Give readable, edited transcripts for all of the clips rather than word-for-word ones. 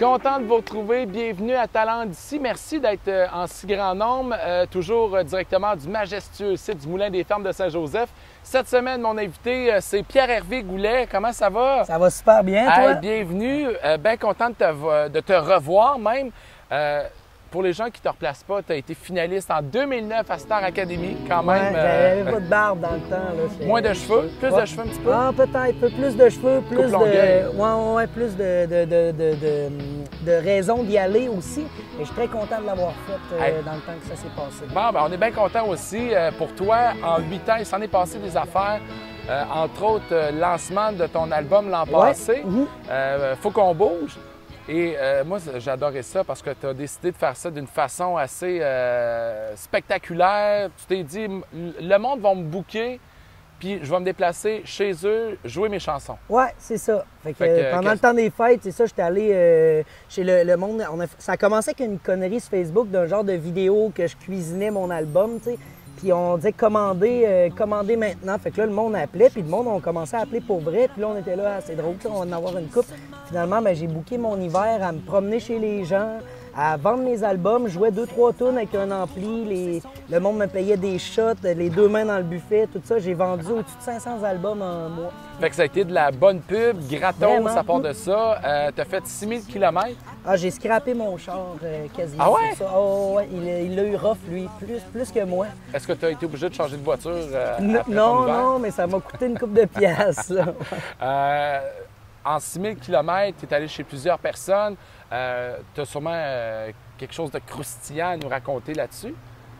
Content de vous retrouver. Bienvenue à Talent d'ici. Merci d'être en si grand nombre, toujours directement du majestueux site du Moulin des Fermes de Saint-Joseph. Cette semaine, mon invité, c'est Pierre-Hervé Goulet. Comment ça va? Ça va super bien, toi? Bienvenue. Bien content de te revoir même. Pour les gens qui ne te replacent pas, tu as été finaliste en 2009 à Star Academy, quand même. J'avais pas de barbe dans le temps. Là, moins de cheveux? Plus de cheveux un petit peu? Ah, peut-être. Plus de cheveux, plus Coupe longueuil. plus de raisons d'y aller aussi. Et je suis très content de l'avoir fait dans le temps que ça s'est passé. Bon, ben, on est bien content aussi. Pour toi, en 8 ans, il s'en est passé des affaires. Entre autres, lancement de ton album l'an passé. Faut qu'on bouge. Et moi, j'adorais ça parce que tu as décidé de faire ça d'une façon assez spectaculaire. Tu t'es dit, le monde va me booker, puis je vais me déplacer chez eux, jouer mes chansons. Oui, c'est ça. Pendant le temps des fêtes, c'est ça, j'étais allé chez le monde. Ça a commencé avec une connerie sur Facebook d'un genre de vidéo que je cuisinais mon album, tu sais. Puis on disait commander maintenant. Fait que là, le monde appelait, puis le monde a commencé à appeler pour vrai. Puis là, on était là, c'est drôle, on va en avoir une coupe. Finalement, j'ai booké mon hiver à me promener chez les gens, à vendre mes albums. Je jouais 2-3 tunes avec un ampli. Le monde me payait des shots, les 2 mains dans le buffet, tout ça. J'ai vendu au-dessus de 500 albums en un mois. Fait que ça a été de la bonne pub, gratos, Vraiment. à part de ça. Tu as fait 6000 km. Ah, j'ai scrappé mon char quasiment. Ah ouais? Ça. Oh, ouais, il l'a eu rough, lui, plus que moi. Est-ce que tu as été obligé de changer de voiture? Non, mais ça m'a coûté une couple de piastres. En 6000 km, tu es allé chez plusieurs personnes. Tu as sûrement quelque chose de croustillant à nous raconter là-dessus.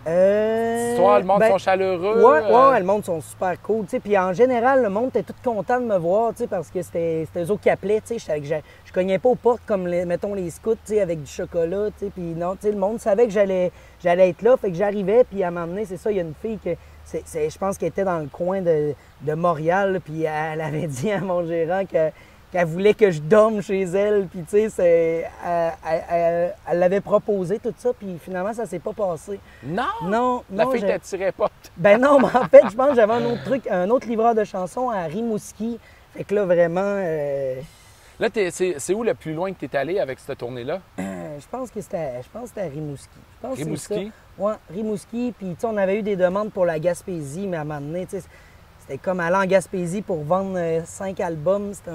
Toi, le monde sont chaleureux. Oui, le monde sont super cool. Puis en général, le monde était tout content de me voir parce que c'était eux autres qui appelaient. Je cognais pas aux portes comme, mettons, les scouts avec du chocolat. Puis non, le monde savait que j'allais être là. Fait que j'arrivais, puis à un moment donné, c'est ça, il y a une fille que je pense qu'elle était dans le coin de Montréal. Puis elle avait dit à mon gérant qu'elle voulait que je dorme chez elle, puis tu sais, elle l'avait proposé, tout ça, puis finalement, ça s'est pas passé. Non? La fille t'attirait pas? Ben non, mais en fait, je pense que j'avais un autre livreur de chansons à Rimouski. Fait que là, vraiment... Là, c'est où le plus loin que tu es allé avec cette tournée-là? Je pense que c'était à Rimouski. Rimouski? Oui, Rimouski, puis tu sais, on avait eu des demandes pour la Gaspésie, mais à un moment donné, tu sais, c'était comme aller en Gaspésie pour vendre 5 albums, c'était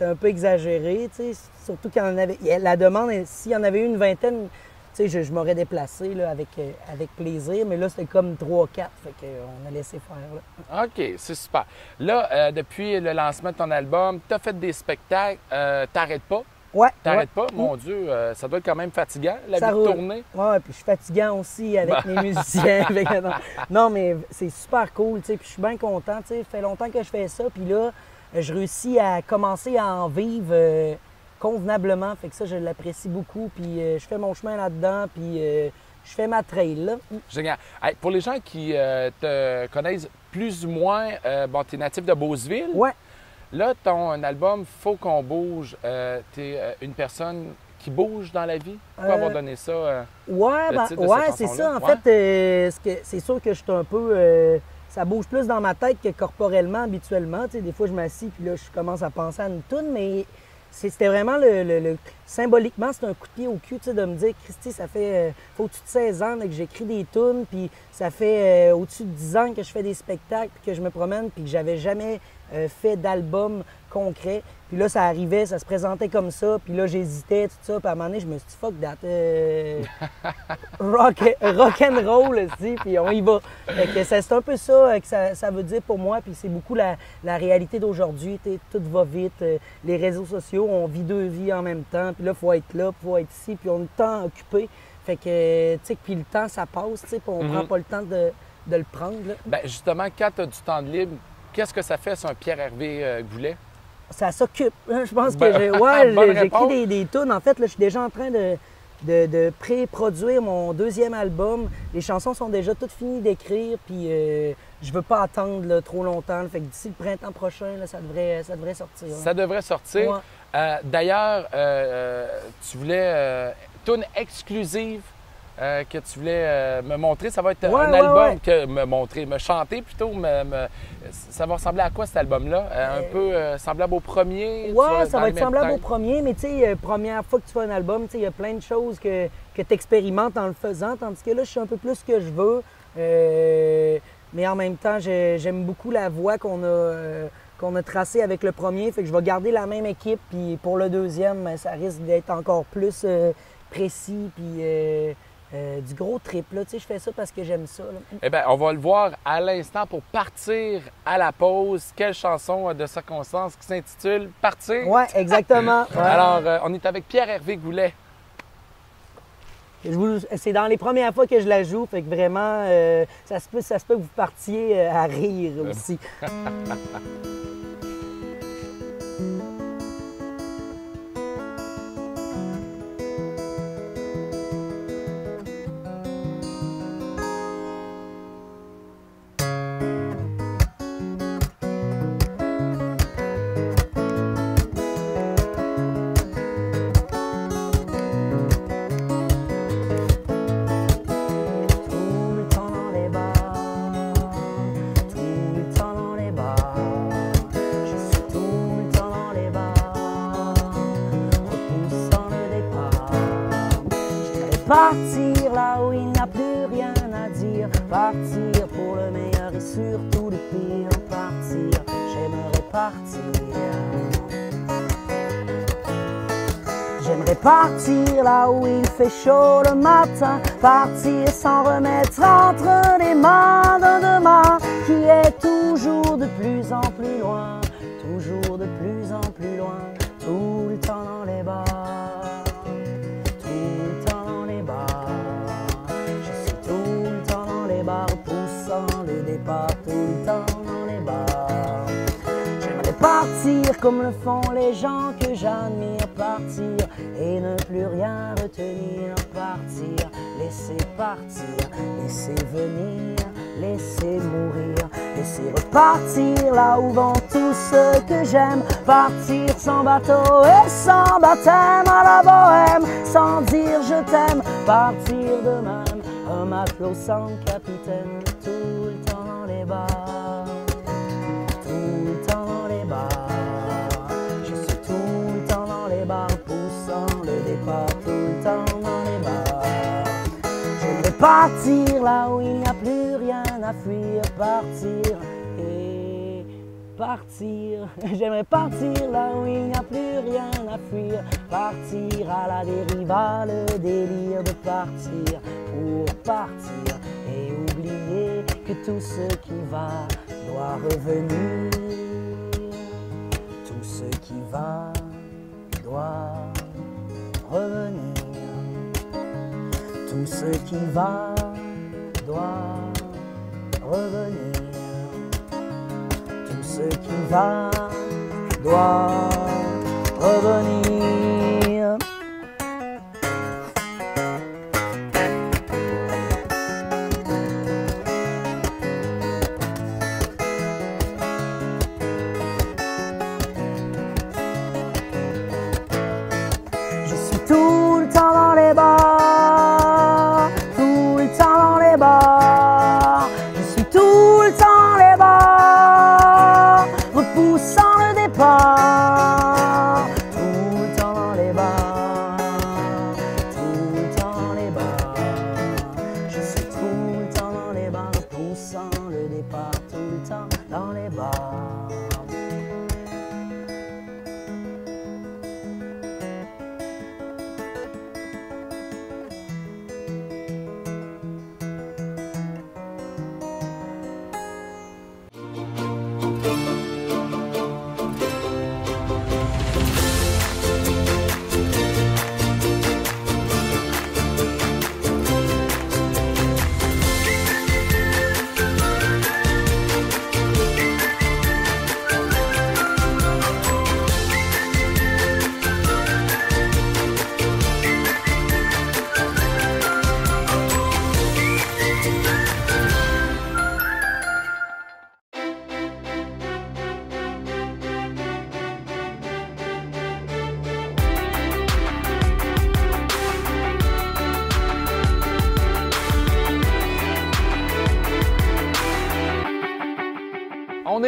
un peu exagéré, tu sais. Surtout quand la demande, s'il y en avait eu une vingtaine, tu sais, je m'aurais déplacé là, avec plaisir, mais là, c'était comme 3-4, fait qu'on a laissé faire. Là. OK, c'est super. Là, depuis le lancement de ton album, tu as fait des spectacles, t'arrêtes pas? Ouais. T'arrêtes pas? Mon Dieu, ça doit être quand même fatigant, la vie de tournée. Oui, puis je suis fatigant aussi avec mes musiciens. Non, mais c'est super cool, tu sais, puis je suis bien content, tu sais. Ça fait longtemps que je fais ça, puis là, je réussis à commencer à en vivre convenablement, fait que ça, je l'apprécie beaucoup, puis je fais mon chemin là-dedans, puis je fais ma trail, là. Génial. Hey, pour les gens qui te connaissent plus ou moins, tu es natif de Beauceville. Ouais. Là, ton album « Faut qu'on bouge », tu es une personne qui bouge dans la vie? Pourquoi avoir donné ça? C'est ça. En fait, c'est sûr que je suis un peu... ça bouge plus dans ma tête que corporellement, habituellement. Tu sais, des fois, je m'assis puis là, je commence à penser à une toune, mais c'était vraiment symboliquement, c'est un coup de pied au cul, tu sais, de me dire, Christy, ça fait au-dessus de 16 ans là, que j'écris des tunes, puis ça fait au-dessus de 10 ans que je fais des spectacles, puis que je me promène, puis que j'avais jamais fait d'album concret. Puis là, ça arrivait, ça se présentait comme ça, puis là, j'hésitais, tout ça, puis à un moment donné, je me suis dit, fuck that, rock and roll, puis on y va. Fait que c'est un peu ça que ça veut dire pour moi, puis c'est beaucoup la réalité d'aujourd'hui, tout va vite, les réseaux sociaux, on vit 2 vies en même temps, puis là, il faut être là, il faut être ici, puis on a le temps occupé. Fait que, tu sais, puis le temps, ça passe, tu sais, puis on prend pas le temps de le prendre. Là. Bien, justement, quand tu as du temps de libre, qu'est-ce que ça fait sur un Pierre-Hervé Goulet? Ça s'occupe. Je pense que j'écris des tunes. En fait, là, je suis déjà en train de pré-produire mon 2e album. Les chansons sont déjà toutes finies d'écrire, puis je veux pas attendre là, trop longtemps. Fait que d'ici le printemps prochain, là, ça devrait sortir. Ouais. Ça devrait sortir. Ouais. D'ailleurs, tu voulais tune exclusive que tu voulais me montrer. Ça va être un album que me chanter plutôt. Ça va ressembler à quoi cet album-là? Un peu semblable au premier? Ouais, ça va être semblable au premier, mais tu sais, première fois que tu fais un album, tu sais, il y a plein de choses que tu expérimentes en le faisant, tandis que là, je suis un peu plus ce que je veux. Mais en même temps, j'aime beaucoup la voie qu'on a tracée avec le premier, fait que je vais garder la même équipe, puis pour le deuxième, ça risque d'être encore plus précis, puis du gros trip, là. Tu sais, je fais ça parce que j'aime ça, là. Eh bien, on va le voir à l'instant pour partir à la pause. Quelle chanson de circonstance qui s'intitule « Partir ». Oui, exactement. Ouais. Alors, on est avec Pierre-Hervé Goulet. C'est dans les premières fois que je la joue, fait que vraiment, ça se peut que vous partiez à rire aussi. Partir là où il n'y a plus rien à dire, partir pour le meilleur et surtout le pire, partir, j'aimerais partir. J'aimerais partir là où il fait chaud le matin, partir sans remettre entre les mains d'un demain qui est toujours de plus en plus loin, toujours de plus en plus loin, tout le temps dans les bars. Tout le temps dans les bars. J'aimerais partir comme le font les gens que j'admire, partir et ne plus rien retenir, partir, laisser venir, laisser mourir, laisser repartir là où vont tous ceux que j'aime, partir sans bateau et sans baptême à la bohème, sans dire je t'aime, partir de même, un matelot sans capitaine, tout le temps dans les bars, tout le temps dans les bars, je suis tout le temps dans les bars, poussant le départ, tout le temps dans les bars. J'aimerais partir là où il n'y a plus rien à fuir, partir et partir. J'aimerais partir là où il n'y a plus rien à fuir, partir à la dérive, à le délire de partir pour partir et oublier que tout ce qui va doit revenir. Tout ce qui va doit revenir. Tout ce qui va doit revenir. Tout ce qui va doit revenir. Je suis tout le temps dans les bars, tout le temps dans les bars. Je suis tout le temps dans les bars, repoussant le départ. Tout le temps dans les bars, tout le temps dans les bars. Je suis tout le temps dans les bars, repoussant le départ. Tout le temps dans les bars.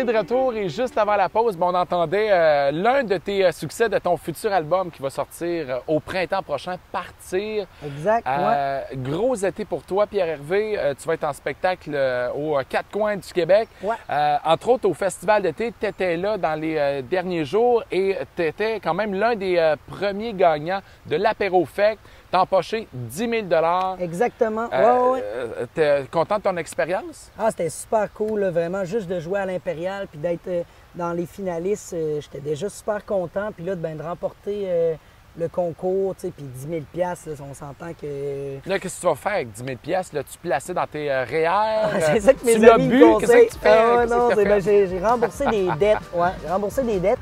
est de retour et juste avant la pause, on entendait l'un de tes succès de ton futur album qui va sortir au printemps prochain, Partir. Exact, Gros été pour toi, Pierre-Hervé. Tu vas être en spectacle aux quatre coins du Québec. Ouais. Entre autres, au Festival d'été, tu étais là dans les derniers jours et tu étais quand même l'un des premiers gagnants de l'Apéro-Fect. T'as empoché 10 000 $. Exactement. T'es content de ton expérience? Ah, c'était super cool, là, vraiment, juste de jouer à l'Impérial puis d'être dans les finalistes. J'étais déjà super content. Puis là, de remporter le concours, tu sais, puis 10 000 $, là, on s'entend que... Là, qu'est-ce que tu vas faire avec 10 000 $? L'as-tu placé dans tes REER? C'est ça que mes amis me conseillent. J'ai remboursé des dettes. Ouais, j'ai remboursé des dettes.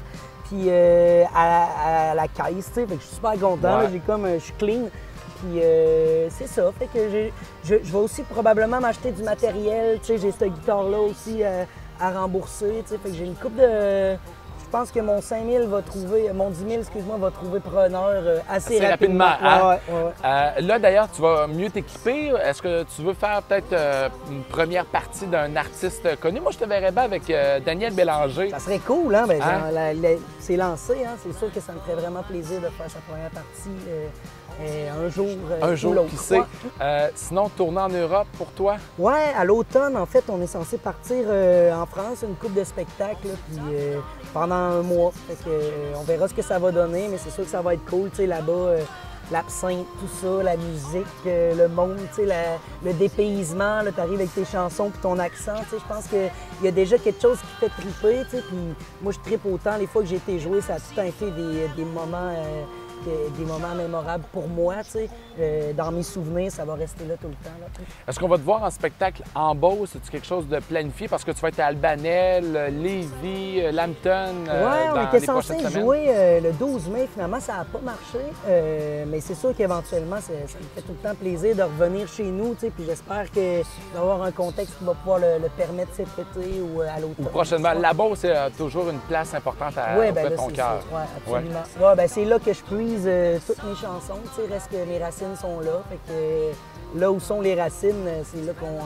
Puis à la caisse, tu sais, fait que je suis super content. Je suis clean. Puis c'est ça, fait que je vais aussi probablement m'acheter du matériel. Tu sais, j'ai cette guitare-là aussi à rembourser. Tu sais, fait que j'ai une coupe de... Je pense que mon 5 000 va trouver, mon 10 000, excuse-moi, va trouver preneur assez rapidement. Hein? Là, d'ailleurs, tu vas mieux t'équiper. Est-ce que tu veux faire peut-être une première partie d'un artiste connu? Moi, je te verrais bien avec Daniel Bélanger. Ça serait cool, hein? Ben, c'est lancé, hein? C'est sûr que ça me ferait vraiment plaisir de faire sa première partie un jour, qui sait. Sinon, tourner en Europe pour toi? Oui, à l'automne, en fait, on est censé partir en France, une couple de spectacles, puis pendant un mois. Fait que, on verra ce que ça va donner, mais c'est sûr que ça va être cool, tu sais, là-bas. L'absinthe, tout ça, la musique, le monde, tu sais, le dépaysement, tu arrives avec tes chansons puis ton accent, tu sais, je pense qu'il y a déjà quelque chose qui fait triper, tu sais, puis moi je trippe autant, les fois que j'ai été joué, ça a tout le temps été des moments mémorables pour moi, tu sais. Dans mes souvenirs, ça va rester là tout le temps. Est-ce qu'on va te voir en spectacle en Beauce? C'est-tu quelque chose de planifié? Parce que tu vas être à Albanel, Lévis, Lambton. Oui, on était censé jouer le 12 mai. Finalement, ça n'a pas marché. Mais c'est sûr qu'éventuellement, ça me fait tout le temps plaisir de revenir chez nous. Tu sais, puis j'espère d'avoir un contexte qui va pouvoir le permettre cet été ou à l'automne. Ou prochainement. La Beauce, c'est toujours une place importante auprès de ton cœur. Oui, absolument. Ouais, ben, c'est là que je puise toutes mes chansons. Tu sais, reste que mes racines sont là. Fait que là où sont les racines, c'est là qu'on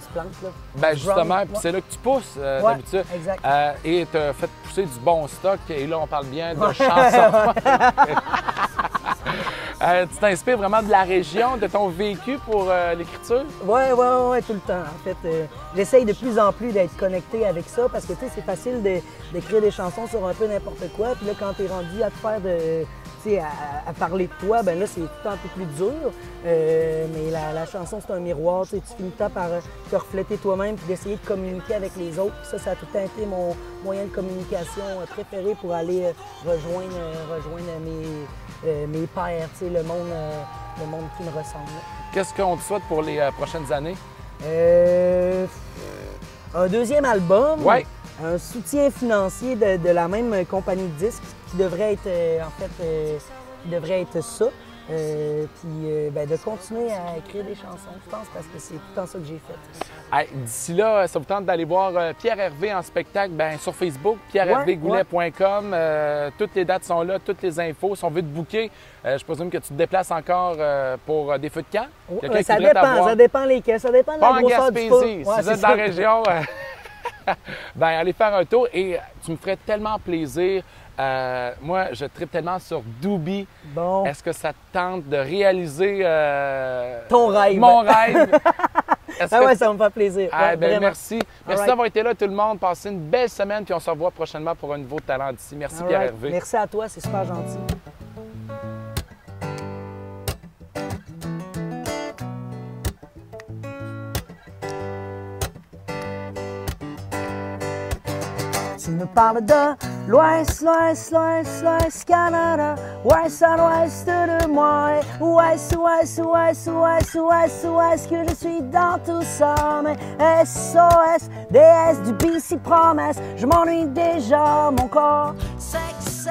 se plante. Là. Ben justement, puis c'est là que tu pousses d'habitude. Exact. Et tu as fait pousser du bon stock. Et là, on parle bien de chansons. Tu t'inspires vraiment de la région, de ton vécu pour l'écriture? Oui, tout le temps. En fait, j'essaye de plus en plus d'être connecté avec ça parce que tu sais, c'est facile d'écrire des chansons sur un peu n'importe quoi. Puis là, quand tu es rendu à te faire à parler de toi, ben là, c'est tout un peu plus dur. Mais la chanson, c'est un miroir. Tu finis par te refléter toi-même puis d'essayer de communiquer avec les autres. Puis ça a tout le temps été mon moyen de communication préféré pour aller rejoindre mes pairs, le monde qui me ressemble. Qu'est-ce qu'on te souhaite pour les prochaines années? Un deuxième album. Ouais. Un soutien financier de la même compagnie de disques qui devrait être ça. Puis de continuer à écrire des chansons, je pense, parce que c'est tout le temps ça que j'ai fait. Hey, d'ici là, ça vous tente d'aller voir Pierre-Hervé en spectacle sur Facebook, pierrehervégoulet.com. Toutes les dates sont là, toutes les infos. Si on veut te booker, je présume que tu te déplaces encore pour des feux de camp? Ça dépend lesquels, ça dépend de la grosseur du feu. Si vous êtes dans la région, allez faire un tour et tu me ferais tellement plaisir. Moi, je tripe tellement sur Doobie. Bon. Est-ce que ça te tente de réaliser ton rêve? Mon rêve? Ça va me faire plaisir. Merci. Merci d'avoir été là, tout le monde. Passez une belle semaine, puis on se revoit prochainement pour un nouveau talent d'ici. Merci, Pierre-Hervé. Merci à toi, c'est super gentil. Tu me parles de l'Ouest, Canada, Ouest à l'Ouest de moi, Ouest, que je suis dans tout ça, mais SOS, DS du BC promesse, je m'ennuie déjà, mon corps, sexe,